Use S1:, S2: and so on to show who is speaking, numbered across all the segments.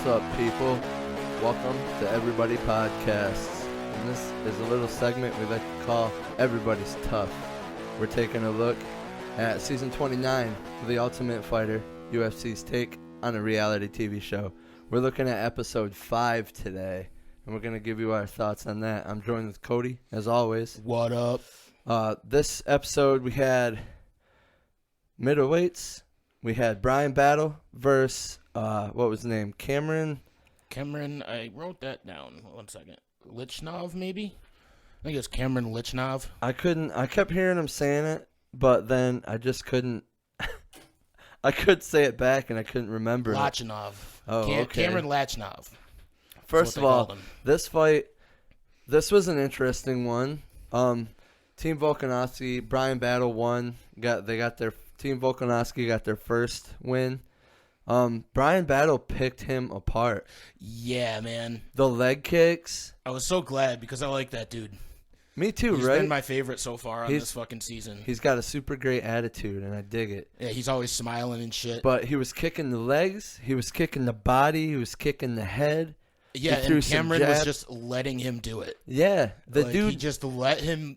S1: What's up, people? Welcome to Everybody Podcasts. And this is a little segment we like to call Everybody's TUF. We're taking a look at Season 29 of The Ultimate Fighter, UFC's take on a reality TV show. We're looking at Episode 5 today, and we're going to give you our thoughts on that. I'm joined with Cody, as always.
S2: What up?
S1: This episode, we had middleweights. We had Brian Battle versus, what was his name? Cameron,
S2: I wrote that down. 1 second. Lichnov, maybe? I think it's Cameron Lichnov.
S1: I kept hearing him saying it, but then I just couldn't. I could say it back and I couldn't remember.
S2: Lachinov.
S1: Oh, okay.
S2: Cameron Lachinov.
S1: First of all, this fight, this was an interesting one. Team Volkanovski, Brian Battle won. Team Volkanovski got their first win. Brian Battle picked him apart.
S2: Yeah, man.
S1: The leg kicks.
S2: I was so glad because I like that dude.
S1: Me too,
S2: He's
S1: right?
S2: He's been my favorite so far on this fucking season.
S1: He's got a super great attitude, and I dig it.
S2: Yeah, he's always smiling and shit.
S1: But he was kicking the legs. He was kicking the body. He was kicking the head.
S2: Yeah, and Cameron was just letting him do it.
S1: Yeah,
S2: dude. He just let him.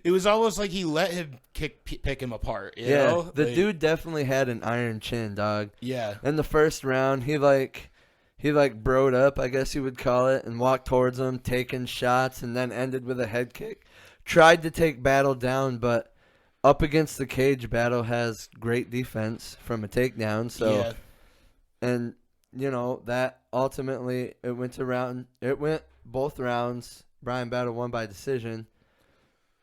S2: It was almost like he let him pick him apart. You know?
S1: The dude definitely had an iron chin, dog.
S2: Yeah.
S1: In the first round, he broed up, I guess you would call it, and walked towards him, taking shots, and then ended with a head kick. Tried to take Battle down, but up against the cage, Battle has great defense from a takedown. So,
S2: yeah.
S1: And you know that ultimately it went both rounds. Brian Battle won by decision,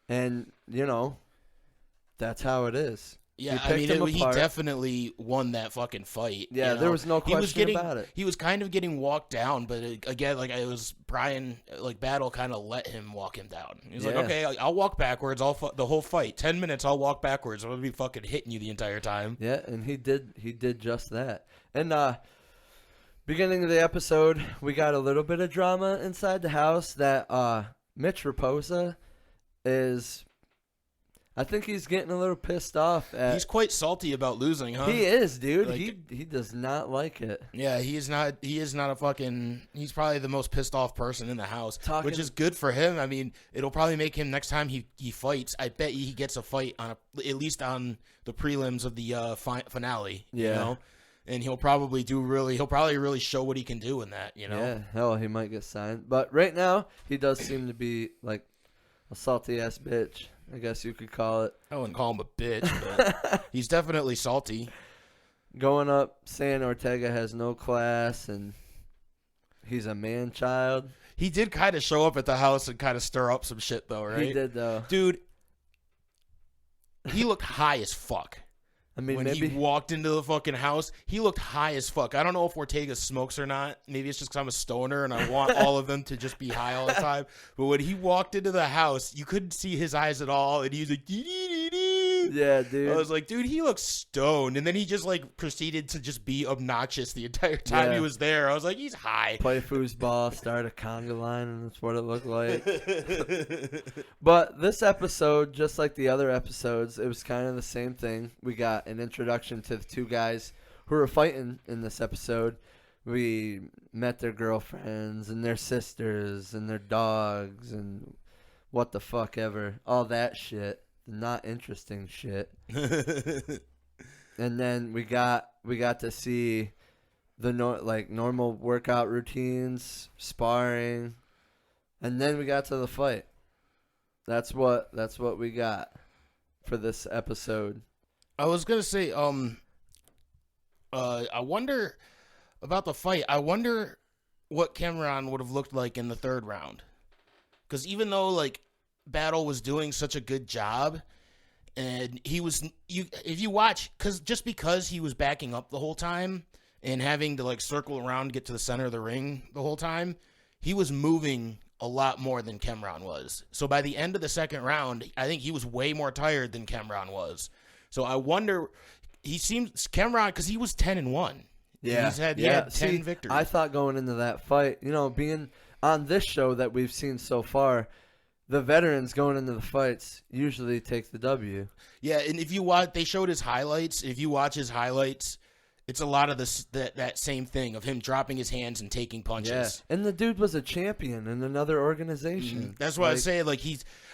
S1: and you know that's how it is.
S2: Yeah, I mean, he definitely won that fucking fight.
S1: Yeah,
S2: you know?
S1: There was no question about it.
S2: He was kind of getting walked down, but again, it was Brian, Battle kind of let him walk him down. He was like, okay, I'll walk backwards the whole fight. 10 minutes, I'll walk backwards. I'm going to be fucking hitting you the entire time.
S1: Yeah, and he did just that. And beginning of the episode, we got a little bit of drama inside the house that Mitch Raposa is... I think he's getting a little pissed off.
S2: He's quite salty about losing, huh?
S1: He is, dude. He does not like it.
S2: Yeah, he is not a fucking... He's probably the most pissed off person in the house, which is good for him. I mean, it'll probably make him, next time he fights, I bet he gets a fight at least on the prelims of the finale.
S1: Yeah.
S2: You know? And he'll probably really show what he can do in that, you know?
S1: Yeah, hell, he might get signed. But right now, he does seem to be like a salty-ass bitch, I guess you could call it.
S2: I wouldn't call him a bitch, but he's definitely salty.
S1: Going up, saying Ortega has no class and he's a man-child.
S2: He did kind of show up at the house and kind of stir up some shit, though, right?
S1: He did, though.
S2: Dude, he looked high as fuck.
S1: I mean,
S2: when he walked into the fucking house, he looked high as fuck. I don't know if Ortega smokes or not. Maybe it's just because I'm a stoner and I want all of them to just be high all the time. But when he walked into the house, you couldn't see his eyes at all, and he was like, dee-dee-dee-dee. Yeah, dude. I was like, dude, he looks stoned. And then he just proceeded to just be obnoxious the entire time he was there. I was like, he's high.
S1: Play foosball, start a conga line, and that's what it looked like. But this episode, just like the other episodes, it was kind of the same thing. We got an introduction to the two guys who were fighting in this episode. We met their girlfriends and their sisters and their dogs and what the fuck ever. All that shit. Not interesting shit. And then we got to see the normal workout routines, sparring, and then we got to the fight. That's what we got for this episode.
S2: I was gonna say, I wonder about the fight. I wonder what Cameron would have looked like in the third round, because even though Battle was doing such a good job, and if you watch, because he was backing up the whole time and having to circle around to get to the center of the ring the whole time, he was moving a lot more than Cameron was. So by the end of the second round, I think he was way more tired than Cameron was. So I wonder, Cameron, because he was 10-1.
S1: Yeah,
S2: he had 10 victories.
S1: I thought going into that fight, being on this show that we've seen so far, the veterans going into the fights usually take the W.
S2: Yeah, and if you watch, they showed his highlights. If you watch his highlights, It's a lot of that same thing of him dropping his hands and taking punches.
S1: Yeah, and the dude was a champion in another organization.
S2: Mm-hmm. That's why I say, like,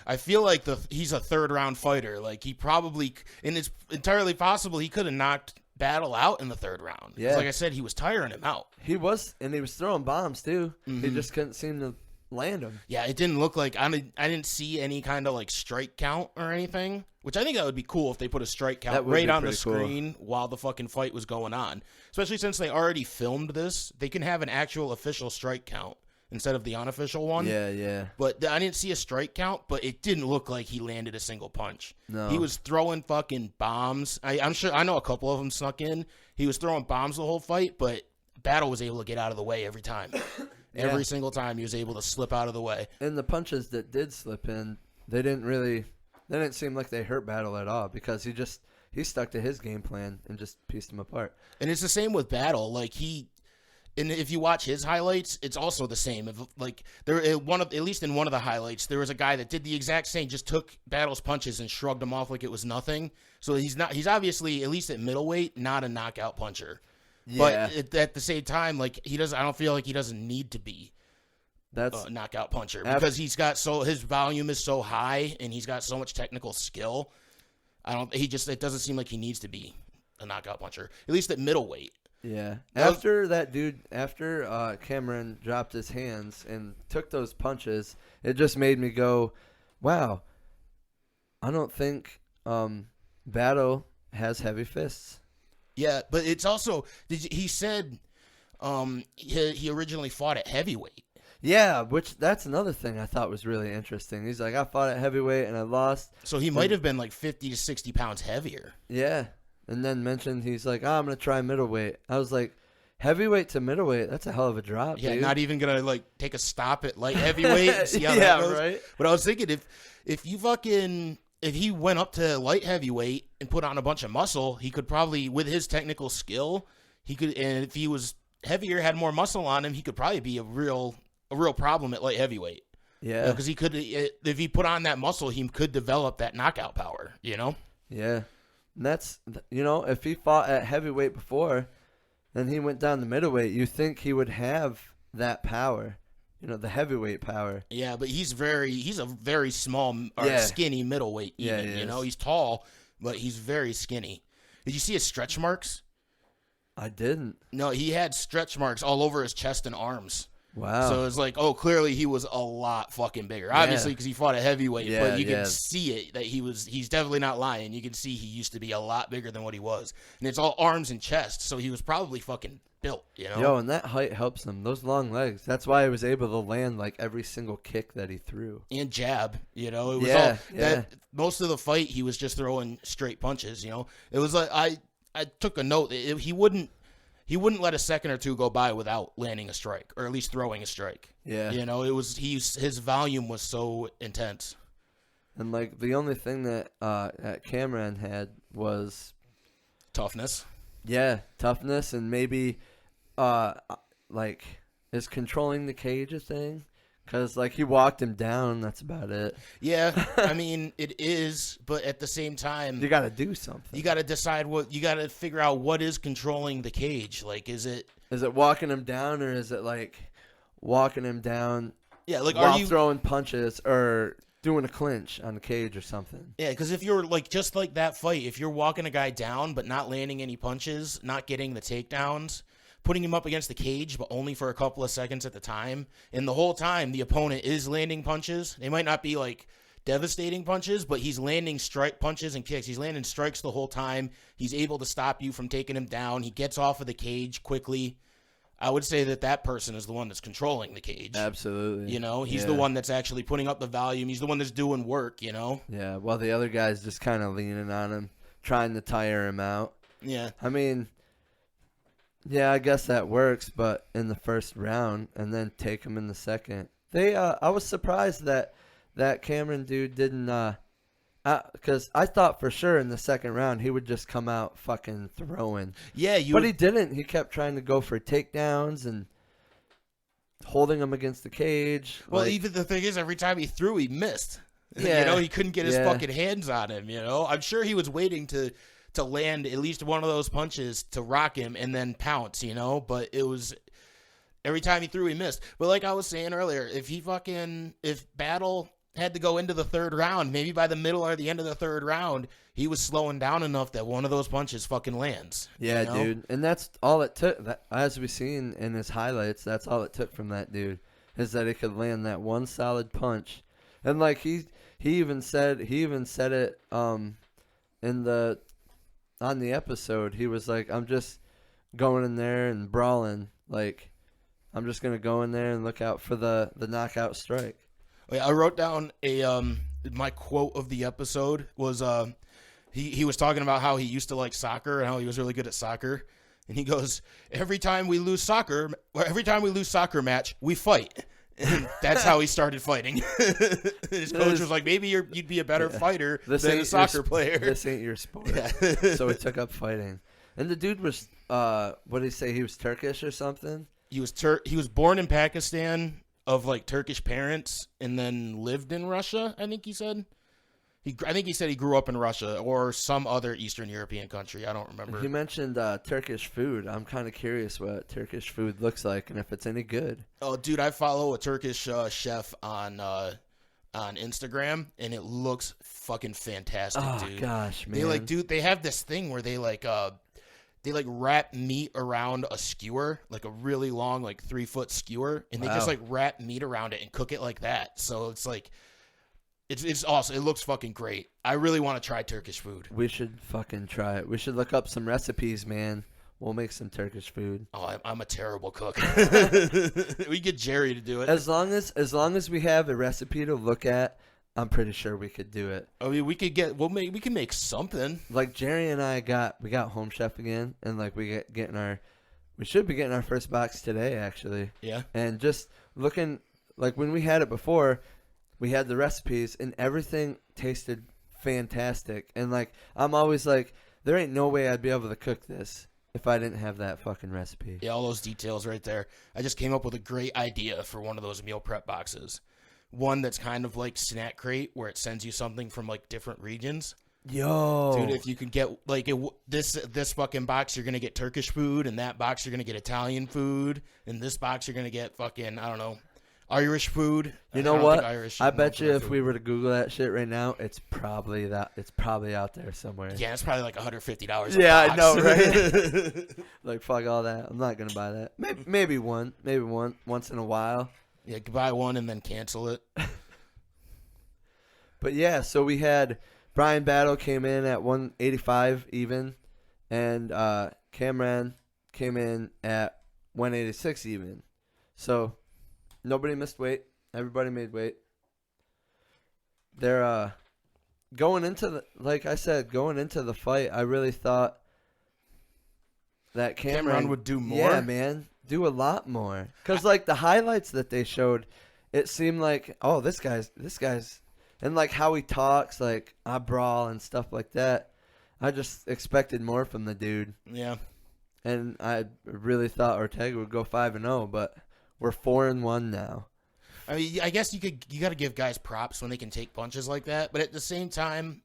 S2: I feel like he's a third-round fighter. Like, he probably, and it's entirely possible he could have knocked Battle out in the third round. Yeah. Like I said, he was tiring him out.
S1: He was, and he was throwing bombs, too. Mm-hmm. He just couldn't seem to land them.
S2: Yeah, it didn't look like, I didn't see any kind of, like, strike count or anything, which I think that would be cool if they put a strike count right on the screen while the fucking fight was going on. Especially since they already filmed this, they can have an actual official strike count instead of the unofficial one.
S1: Yeah.
S2: But I didn't see a strike count, but it didn't look like he landed a single punch.
S1: No.
S2: He was throwing fucking bombs. I'm sure, I know a couple of them snuck in. He was throwing bombs the whole fight, but Battle was able to get out of the way every time. Every single time he was able to slip out of the way.
S1: And the punches that did slip in, they didn't seem like they hurt Battle at all because he stuck to his game plan and just pieced him apart.
S2: And it's the same with Battle. Like and if you watch his highlights, it's also the same. At least in one of the highlights, there was a guy that did the exact same, just took Battle's punches and shrugged them off like it was nothing. So he's obviously, at least at middleweight, not a knockout puncher. Yeah. But at the same time, like I don't feel like he doesn't need to be a knockout puncher because his volume is so high and he's got so much technical skill. It doesn't seem like he needs to be a knockout puncher, at least at middleweight.
S1: Yeah. After Cameron dropped his hands and took those punches, it just made me go, wow, I don't think Battle has heavy fists.
S2: Yeah, but it's also, he said he originally fought at heavyweight.
S1: Yeah, that's another thing I thought was really interesting. He's like, I fought at heavyweight and I lost.
S2: So he might have been like 50 to 60 pounds heavier.
S1: Yeah. And then mentioned he's like, I'm going to try middleweight. I was like, heavyweight to middleweight, that's a hell of a drop,
S2: yeah,
S1: dude.
S2: Not even going to like take a stop at light heavyweight and see how that goes.
S1: Right?
S2: But I was thinking if he went up to light heavyweight and put on a bunch of muscle, he could probably, with his technical skill, and if he was heavier, had more muscle on him, he could probably be a real problem at light heavyweight.
S1: Yeah.
S2: Because he could, if he put on that muscle, he could develop that knockout power, you know?
S1: Yeah. And that's, if he fought at heavyweight before and he went down to middleweight, you think he would have that power, the heavyweight power.
S2: Yeah, but he's a very small or skinny middleweight even, He's tall, but he's very skinny. Did you see his stretch marks?
S1: I didn't.
S2: No, he had stretch marks all over his chest and arms.
S1: Wow.
S2: So it's like, clearly he was a lot fucking bigger. Obviously, because he fought at heavyweight, but you can see it that he's definitely not lying. You can see he used to be a lot bigger than what he was. And it's all arms and chest, so he was probably fucking built,
S1: Yo, and that height helps him. Those long legs. That's why he was able to land like every single kick that he threw.
S2: And jab, it was most of the fight he was just throwing straight punches, It was like I took a note that he wouldn't let a second or two go by without landing a strike, or at least throwing a strike.
S1: Yeah.
S2: His volume was so intense.
S1: And like the only thing that Cameron had was
S2: toughness.
S1: Yeah, toughness, and maybe is controlling the cage a thing? Because, he walked him down. That's about it.
S2: Yeah, I mean, it is. But at the same time,
S1: you got to do something.
S2: You got to decide you got to figure out what is controlling the cage. Is it
S1: walking him down, or is it, walking him down
S2: while
S1: are you throwing punches or doing a clinch on the cage or something?
S2: Yeah, because if you're, just like that fight, if you're walking a guy down but not landing any punches, not getting the takedowns, putting him up against the cage, but only for a couple of seconds at the time. And the whole time, the opponent is landing punches. They might not be, devastating punches, but he's landing strike punches and kicks. He's landing strikes the whole time. He's able to stop you from taking him down. He gets off of the cage quickly. I would say that person is the one that's controlling the cage.
S1: Absolutely.
S2: He's the one that's actually putting up the volume. He's the one that's doing work,
S1: Yeah, while the other guy's just kind of leaning on him, trying to tire him out.
S2: Yeah.
S1: I mean... Yeah, I guess that works, but in the first round, and then take him in the second. I was surprised that Cameron dude didn't, because I thought for sure in the second round he would just come out fucking throwing.
S2: Yeah,
S1: but he didn't. He kept trying to go for takedowns and holding him against the cage.
S2: Well, even the thing is, every time he threw, he missed.
S1: Yeah,
S2: he couldn't get his fucking hands on him. I'm sure he was waiting to to land at least one of those punches to rock him and then pounce, But it was every time he threw, he missed. But like I was saying earlier, if Battle had to go into the third round, maybe by the middle or the end of the third round, he was slowing down enough that one of those punches fucking lands.
S1: Yeah, dude. And that's all it took. As we've seen in his highlights, that's all it took from that dude, is that he could land that one solid punch. And like he even said it on the episode. He was like, I'm just going in there and brawling. Like, I'm just gonna go in there and look out for the knockout strike.
S2: I wrote down my quote of the episode was he was talking about how he used to like soccer and how he was really good at soccer, and he goes, every time we lose soccer match, we fight. And that's how he started fighting. His coach was like, maybe you'd be a better fighter than a soccer player.
S1: This ain't your sport. Yeah. So he took up fighting. And the dude was, what did he say? He was Turkish or something?
S2: He was born in Pakistan of like Turkish parents and then lived in Russia, I think he said. I think he said he grew up in Russia or some other Eastern European country. I don't remember.
S1: He mentioned Turkish food. I'm kind of curious what Turkish food looks like and if it's any good.
S2: Oh, dude, I follow a Turkish chef on Instagram, and it looks fucking fantastic, dude. Oh,
S1: gosh, man.
S2: They have this thing where they wrap meat around a skewer, like a really long, like 3-foot skewer, and they just like wrap meat around it and cook it like that. So it's like, it's awesome. It looks fucking great. I really want to try Turkish food.
S1: We should fucking try it. We should look up some recipes, man. We'll make some Turkish food.
S2: Oh, I'm a terrible cook. We get Jerry to do it.
S1: As long as we have a recipe to look at, I'm pretty sure we could do it.
S2: I mean, we can make something.
S1: Like Jerry and I we got Home Chef again, and like we should be getting our first box today, actually.
S2: Yeah.
S1: And just looking, like when we had it before, we had the recipes and everything tasted fantastic. And like I'm always like, there ain't no way I'd be able to cook this if I didn't have that fucking recipe.
S2: Yeah, all those details right there. I just came up with a great idea for one of those meal prep boxes. One that's kind of like Snack Crate, where it sends you something from like different regions.
S1: Yo,
S2: dude, if you could get like this fucking box, you're gonna get Turkish food, and that box you're gonna get Italian food, and this box you're gonna get fucking, I don't know, Irish food.
S1: You know what? I bet you if we were to Google that shit right now, it's probably out there somewhere.
S2: Yeah, it's probably like $150.
S1: Yeah, I know, right? Like fuck all that. I'm not gonna buy that. Maybe once in a while.
S2: Yeah, buy one and then cancel it.
S1: But yeah, so we had Brian Battle came in at 185 even, and Cameron came in at 186 even. So nobody missed weight. Everybody made weight. They're going into the fight, I really thought that Cameron
S2: would do more.
S1: Yeah, man. Do a lot more. Because, like, the highlights that they showed, it seemed like, oh, this guy's, and, like, how he talks, like, I brawl and stuff like that. I just expected more from the dude.
S2: Yeah.
S1: And I really thought Ortega would go 5-0, but we're 4-1 now.
S2: I mean, I guess you got to give guys props when they can take punches like that. But at the same time,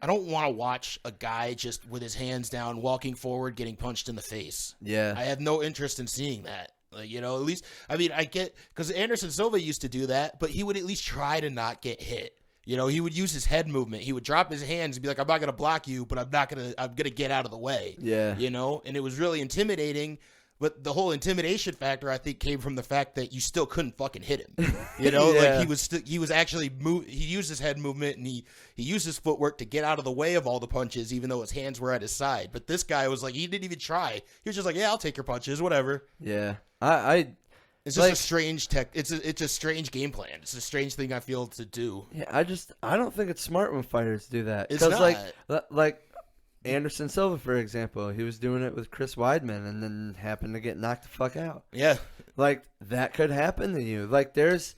S2: I don't want to watch a guy just with his hands down, walking forward, getting punched in the face.
S1: Yeah.
S2: I have no interest in seeing that. Like, at least, I mean, I get, because Anderson Silva used to do that, but he would at least try to not get hit. He would use his head movement. He would drop his hands and be like, I'm not going to block you, but I'm going to get out of the way.
S1: Yeah.
S2: And it was really intimidating. But the whole intimidation factor, I think, came from the fact that you still couldn't fucking hit him. Yeah. Like he was actually he used his head movement and he used his footwork to get out of the way of all the punches, even though his hands were at his side. But this guy was like, he didn't even try. He was just like, yeah, I'll take your punches, whatever.
S1: Yeah,
S2: it's just a strange it's a strange game plan. It's a strange thing I feel to do.
S1: Yeah, I don't think it's smart when fighters do that.
S2: It's not.
S1: Like Anderson Silva, for example, he was doing it with Chris Weidman and then happened to get knocked the fuck out.
S2: Yeah.
S1: Like, that could happen to you. Like, there's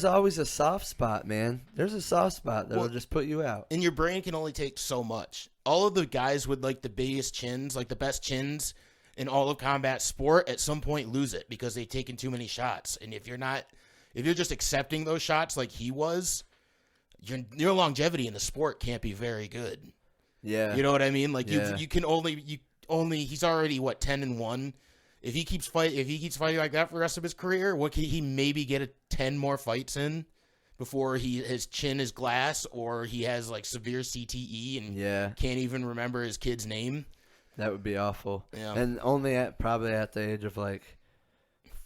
S1: always a soft spot, man. There's a soft spot that'll just put you out.
S2: And your brain can only take so much. All of the guys with, like, the biggest chins, like the best chins in all of combat sport, at some point lose it because they've taken too many shots. And if you're just accepting those shots like he was, your longevity in the sport can't be very good.
S1: Yeah.
S2: You know what I mean? Like
S1: Yeah.
S2: you can only he's already what 10-1. If he keeps fighting like that for the rest of his career, what can he maybe get 10 more fights in before his chin is glass or he has like severe CTE and can't even remember his kid's name?
S1: That would be awful.
S2: Yeah.
S1: And probably at the age of like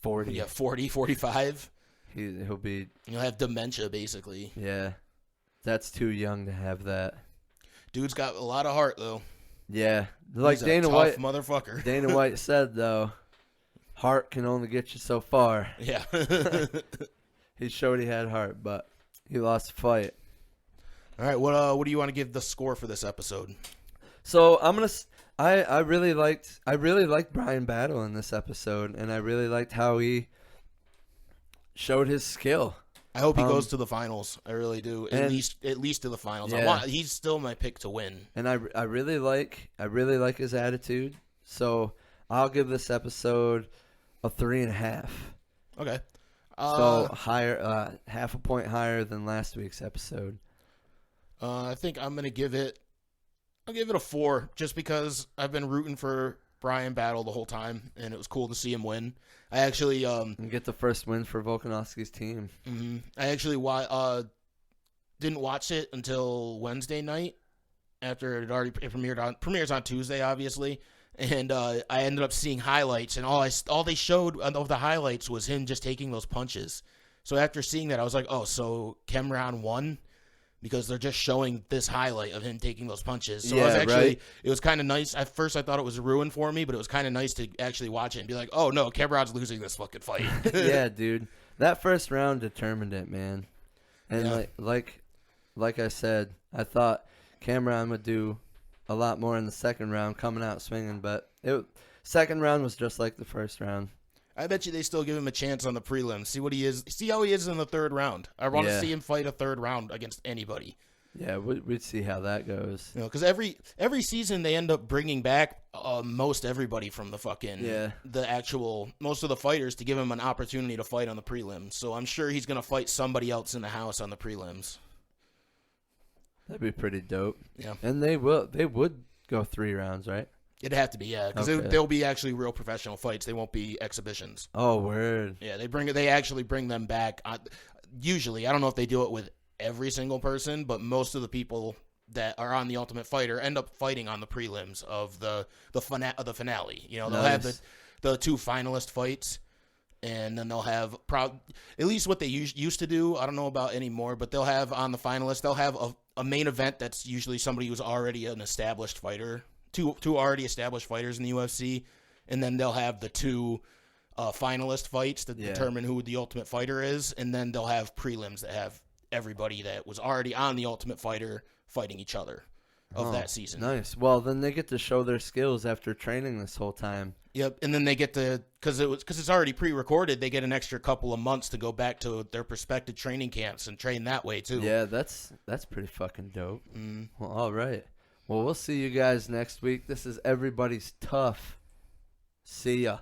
S1: 40.
S2: Yeah, 40, 45.
S1: He'll
S2: have dementia basically.
S1: Yeah. That's too young to have that.
S2: Dude's got a lot of heart though.
S1: Yeah. Like
S2: He's
S1: Dana
S2: a tough
S1: White
S2: motherfucker.
S1: Dana White said though, heart can only get you so far.
S2: Yeah.
S1: He showed he had heart, but he lost the fight.
S2: All right, what do you want to give the score for this episode?
S1: So I really liked Brian Battle in this episode, and I really liked how he showed his skill.
S2: I hope he goes to the finals. I really do. At least to the finals.
S1: Yeah.
S2: He's still my pick to win.
S1: And I really like his attitude. So I'll give this episode a 3.5.
S2: Okay.
S1: So higher, half a point higher than last week's episode.
S2: I think I'll give it a 4, just because I've been rooting for Brian Battle the whole time, and it was cool to see him win. I actually
S1: and get the first win for Volkanovski's team.
S2: Mm-hmm. I actually didn't watch it until Wednesday night after it already premieres on Tuesday, obviously. And I ended up seeing highlights, and all they showed of the highlights was him just taking those punches. So after seeing that, I was like, oh, so Cameron won? Because they're just showing this highlight of him taking those punches. So it was kind of nice. At first, I thought it was a ruin for me, but it was kind of nice to actually watch it and be like, oh, no, Cameron's losing this fucking fight.
S1: Yeah, dude. That first round determined it, man. And like I said, I thought Cameron would do a lot more in the second round, coming out swinging, but second round was just like the first round.
S2: I bet you they still give him a chance on the prelims. See how he is in the third round. I want to see him fight a third round against anybody.
S1: Yeah, we'd see how that goes.
S2: Because every season they end up bringing back most everybody from the fucking most of the fighters to give him an opportunity to fight on the prelims. So I'm sure he's gonna fight somebody else in the house on the prelims.
S1: That'd be pretty dope.
S2: Yeah,
S1: and they would go 3 rounds, right?
S2: It'd have to be, yeah, because they'll be actually real professional fights. They won't be exhibitions.
S1: Oh, word.
S2: Yeah, they actually bring them back. Usually, I don't know if they do it with every single person, but most of the people that are on the Ultimate Fighter end up fighting on the prelims of the finale. You know, they'll have the 2 finalist fights, and then they'll have at least what they used to do. I don't know about anymore, but they'll have on the finalists, they'll have a main event that's usually somebody who's already an established fighter. Two already established fighters in the UFC, and then they'll have the 2 finalist fights to determine who the Ultimate Fighter is, and then they'll have prelims that have everybody that was already on the Ultimate Fighter fighting each other of that season.
S1: Nice. Well, then they get to show their skills after training this whole time.
S2: Yep, and then they get to because it's already pre-recorded. They get an extra couple of months to go back to their prospective training camps and train that way too.
S1: Yeah, that's pretty fucking dope. Well, all right. Well, we'll see you guys next week. This is Everybody's Tough. See ya.